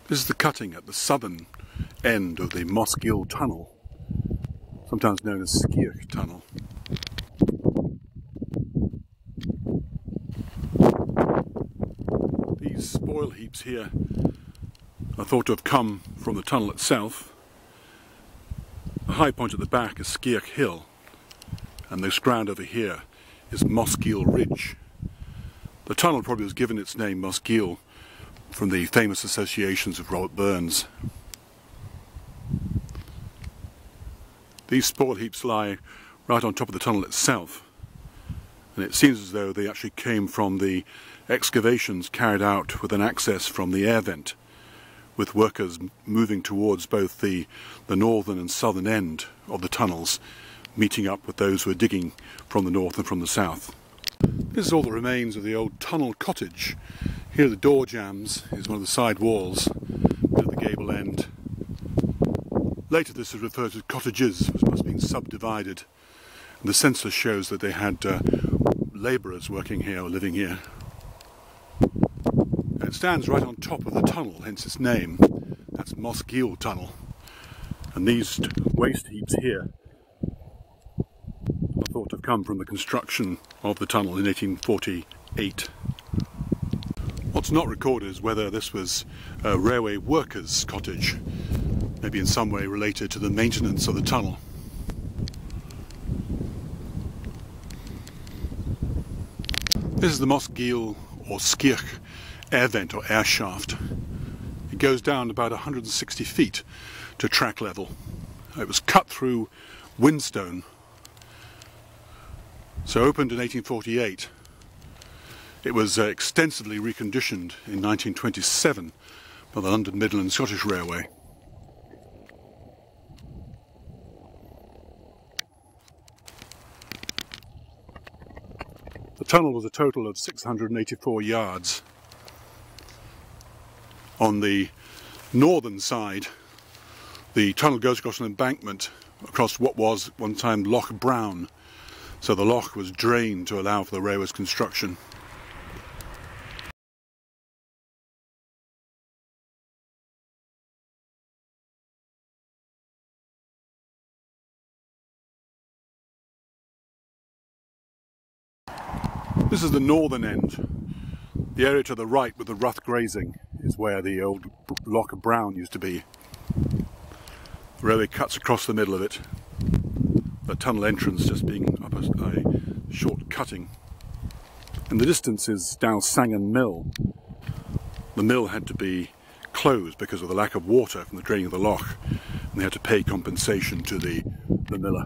This is the cutting at the southern end of the Mossgiel Tunnel, sometimes known as Circa Tunnel. These spoil heaps here are thought to have come from the tunnel itself. The high point at the back is Circa Hill, and this ground over here is Mossgiel Ridge. The tunnel probably was given its name Mossgiel from the famous associations of Robert Burns. These spoil heaps lie right on top of the tunnel itself, and it seems as though they actually came from the excavations carried out with an access from the air vent, with workers moving towards both the northern and southern end of the tunnels, meeting up with those who are digging from the north and from the south. This is all that remains of the old tunnel cottage. Here are the door jambs, is one of the side walls, at the gable end. Later this is referred to as cottages, which must have been subdivided. And the census shows that they had labourers working here or living here. And it stands right on top of the tunnel, hence its name. That's Mossgiel Tunnel. And these waste heaps here are thought to have come from the construction of the tunnel in 1848. What's not recorded is whether this was a railway workers' cottage, maybe in some way related to the maintenance of the tunnel. This is the Mossgiel or Circa air vent or air shaft. It goes down about 160 feet to track level. It was cut through whinstone, so opened in 1848. It was extensively reconditioned in 1927 by the London Midland and Scottish Railway. The tunnel was a total of 684 yards. On the northern side, the tunnel goes across an embankment across what was one time Loch Brown, so the loch was drained to allow for the railway's construction. This is the northern end. The area to the right with the rough grazing is where the old Loch Brown used to be. The railway cuts across the middle of it, the tunnel entrance just being up a short cutting. In the distance is Sangan Mill. The mill had to be closed because of the lack of water from the draining of the loch, and they had to pay compensation to the miller.